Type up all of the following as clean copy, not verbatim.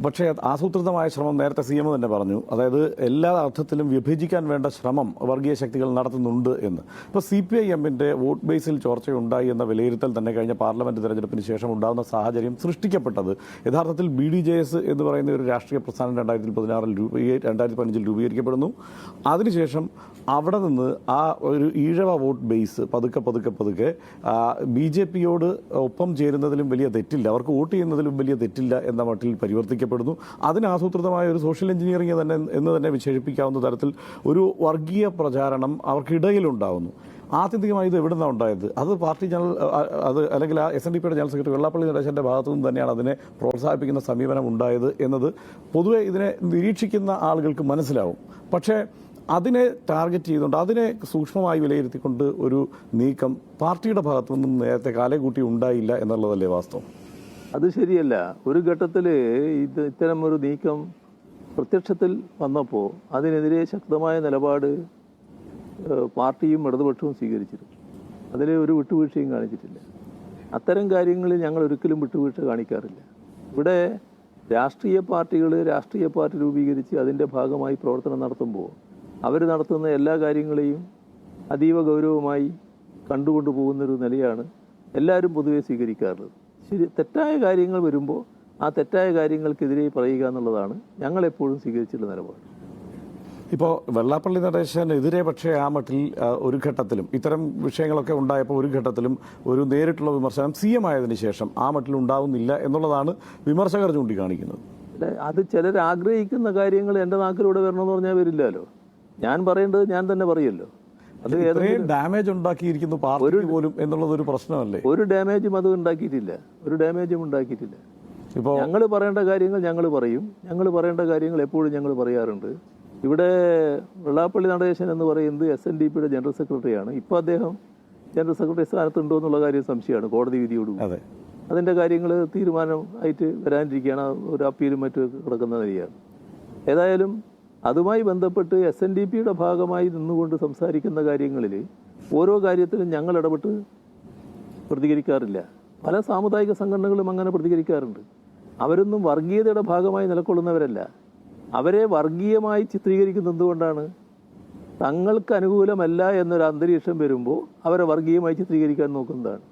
പക്ഷേ ആസൂത്രിതമായ ശ്രമം നേരത്തെ CM തന്നെ പറഞ്ഞു. അതായത് എല്ലാ അർത്ഥത്തിലും വിഭജിക്കാൻ വേണ്ട ശ്രമം വർഗീയ ശക്തികൾ നടത്തുന്നുണ്ട് എന്ന്. ഇപ്പോൾ CPIM-ന്റെ വോട്ട് ബേസിൽ ചോർച്ചയുണ്ടായി എന്ന വിലയിരുത്തൽ തന്നെ കഴിഞ്ഞ പാർലമെന്റ് തെരഞ്ഞെടുപ്പിന് ശേഷം ഉണ്ടാകുന്ന സാഹചര്യം സൃഷ്ടിക്കപ്പെട്ടത് യഥാർത്ഥത്തിൽ BDJS എന്ന് പറയുന്ന ഒരു രാഷ്ട്രീയ പ്രസ്ഥാനം 2015 രൂപീകരിക്കപ്പെടുന്നു. അതിനുശേഷം അവിടെ നിന്ന് ആ ഒരു ഈഴവ വോട്ട് ബേസ് പതുക്കെ BJP-യോട് ഒപ്പം ചേരുന്നതിലും വലിയ തെറ്റില്ല, അവർക്ക് വോട്ട് ചെയ്യുന്നതിലും വലിയ തെറ്റില്ല എന്ന മട്ടിൽ പരിവർത്തിക്കപ്പെടുന്നു. അതിന് ആസൂത്രിതമായ ഒരു സോഷ്യൽ എഞ്ചിനീയറിംഗ് എന്ന് തന്നെ വിശേഷിപ്പിക്കാവുന്ന തരത്തിൽ ഒരു വർഗീയ പ്രചാരണം അവർക്കിടയിലുണ്ടാകുന്നു. ആത്യന്തികമായി ഇത് എവിടെ നിന്നാണ് ഉണ്ടായത്? അത് പാർട്ടി അല്ലെങ്കിൽ SNDP-യുടെ ജനറൽ സെക്രട്ടറി വെള്ളാപ്പള്ളി നടേശൻ്റെ ഭാഗത്തു നിന്ന് തന്നെയാണ് അതിനെ പ്രോത്സാഹിപ്പിക്കുന്ന സമീപനം ഉണ്ടായത് എന്നത് പൊതുവെ ഇതിനെ നിരീക്ഷിക്കുന്ന ആളുകൾക്ക് മനസ്സിലാവും. പക്ഷേ അതിനെ ടാർഗറ്റ് ചെയ്തുകൊണ്ട് അതിനെ സൂക്ഷ്മമായി വിലയിരുത്തിക്കൊണ്ട് ഒരു നീക്കം പാർട്ടിയുടെ ഭാഗത്തു നിന്നും നേരത്തെ കാലേകൂട്ടി ഉണ്ടായില്ല എന്നുള്ളതല്ലേ വാസ്തവം? അത് ശരിയല്ല. ഒരു ഘട്ടത്തിൽ ഇത്തരം ഒരു നീക്കം പ്രത്യക്ഷത്തിൽ വന്നപ്പോൾ അതിനെതിരെ ശക്തമായ നിലപാട് പാർട്ടിയും ഇടതുപക്ഷവും സ്വീകരിച്ചിരുന്നു. അതിൽ ഒരു വിട്ടുവീഴ്ചയും കാണിച്ചിട്ടില്ല. അത്തരം കാര്യങ്ങളിൽ ഞങ്ങൾ ഒരിക്കലും വിട്ടുവീഴ്ച കാണിക്കാറില്ല. ഇവിടെ രാഷ്ട്രീയ പാർട്ടി രൂപീകരിച്ച് അതിൻ്റെ ഭാഗമായി പ്രവർത്തനം നടത്തുമ്പോൾ അവർ നടത്തുന്ന എല്ലാ കാര്യങ്ങളെയും അതീവ ഗൗരവമായി കണ്ടുകൊണ്ടു പോകുന്നൊരു നിലയാണ് എല്ലാവരും പൊതുവെ സ്വീകരിക്കാറുള്ളത്. തെറ്റായ കാര്യങ്ങൾ വരുമ്പോൾ ആ തെറ്റായ കാര്യങ്ങൾക്കെതിരെ പറയുക എന്നുള്ളതാണ് ഞങ്ങളെപ്പോഴും സ്വീകരിച്ചിട്ടുള്ള നിലപാട്. ഇപ്പോൾ വെള്ളാപ്പള്ളി നടേശനെതിരെ പക്ഷേ ആ മട്ടിൽ ഒരു ഘട്ടത്തിലും ഇത്തരം വിഷയങ്ങളൊക്കെ ഉണ്ടായപ്പോൾ ഒരു ഘട്ടത്തിലും ഒരു നേരിട്ടുള്ള വിമർശനം CM ആയതിനു ശേഷം ആ മട്ടിൽ ഉണ്ടാവുന്നില്ല എന്നുള്ളതാണ് വിമർശകർ ചൂണ്ടിക്കാണിക്കുന്നത്. അത് ചിലർ ആഗ്രഹിക്കുന്ന കാര്യങ്ങൾ എൻ്റെ നാക്കിലൂടെ വരണമെന്ന് പറഞ്ഞാൽ വരില്ലല്ലോ. ഞാൻ പറയേണ്ടത് ഞാൻ തന്നെ പറയല്ലോ. അത് ഡാമേജ് ഉണ്ടാക്കിയിരിക്കുന്നു പാർട്ടി പോലും എന്നുള്ളതൊരു പ്രശ്നമല്ലേ? ഒരു ഡാമേജും അത് ഉണ്ടാക്കിയിട്ടില്ല. ഇപ്പോൾ ഞങ്ങൾ പറയേണ്ട കാര്യങ്ങൾ ഞങ്ങൾ പറയും. ഞങ്ങൾ പറയേണ്ട കാര്യങ്ങൾ എപ്പോഴും ഞങ്ങൾ പറയാറുണ്ട്. ഇവിടെ വെള്ളാപ്പള്ളി നടേശൻ എന്ന് പറയുന്നത് SNDP-യുടെ ജനറൽ സെക്രട്ടറിയാണ്. ഇപ്പോൾ അദ്ദേഹം ജനറൽ സെക്രട്ടറി സ്ഥാനത്തുണ്ടോ എന്നുള്ള കാര്യം സംശയമാണ്. കോടതി വിധിയോടുകൂടി അതിൻ്റെ കാര്യങ്ങൾ തീരുമാനമായിട്ട് വരാനിരിക്കുകയാണ്. ഒരു അപ്പീലും മറ്റും കിടക്കുന്ന നിലയാണ്. ഏതായാലും അതുമായി ബന്ധപ്പെട്ട് SNDP-യുടെ ഭാഗമായി നിന്നുകൊണ്ട് സംസാരിക്കുന്ന കാര്യങ്ങളിൽ ഓരോ കാര്യത്തിലും ഞങ്ങൾ ഇടപെട്ട് പ്രതികരിക്കാറില്ല. പല സാമുദായിക സംഘടനകളും അങ്ങനെ പ്രതികരിക്കാറുണ്ട്. അവരൊന്നും വർഗീയതയുടെ ഭാഗമായി നിലകൊള്ളുന്നവരല്ല. അവരെ വർഗീയമായി ചിത്രീകരിക്കുന്നത് എന്തുകൊണ്ടാണ്? തങ്ങൾക്ക് അനുകൂലമല്ല എന്നൊരു അന്തരീക്ഷം വരുമ്പോൾ അവരെ വർഗീയമായി ചിത്രീകരിക്കാൻ നോക്കുന്നതാണ്.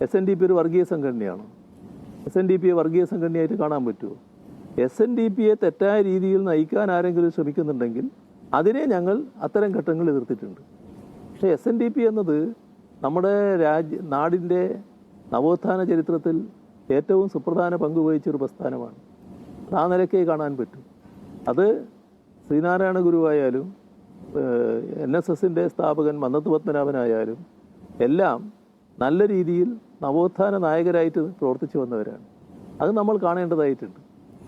SNDP ഒരു വർഗീയ സംഘടനയാണോ? SNDPയെ വർഗീയ സംഘടനയായിട്ട് കാണാൻ പറ്റുമോ? SNDPയെ തെറ്റായ രീതിയിൽ നയിക്കാൻ ആരെങ്കിലും ശ്രമിക്കുന്നുണ്ടെങ്കിൽ അതിനെ ഞങ്ങൾ അത്തരം ഘട്ടങ്ങൾ എതിർത്തിട്ടുണ്ട്. പക്ഷേ SNDP എന്നത് നമ്മുടെ നാടിൻ്റെ നവോത്ഥാന ചരിത്രത്തിൽ ഏറ്റവും സുപ്രധാന പങ്ക് വഹിച്ചൊരു പ്രസ്ഥാനമാണ്. ആ നിലയ്ക്കേ കാണാൻ പറ്റും. അത് ശ്രീനാരായണ ഗുരുവായാലും NSSൻ്റെ സ്ഥാപകൻ മന്നത്ത് പത്മനാഭനായാലും എല്ലാം നല്ല രീതിയിൽ നവോത്ഥാന നായകരായിട്ട് പ്രവർത്തിച്ചു വന്നവരാണ്. അത് നമ്മൾ കാണേണ്ടതായിട്ടുണ്ട്.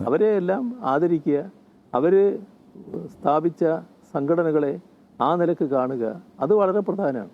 അവരെ എല്ലാം ആദരിക്കുക, അവർ സ്ഥാപിച്ച സംഘടനകളെ ആ നിലക്ക് കാണുക, അത് വളരെ പ്രധാനമാണ്.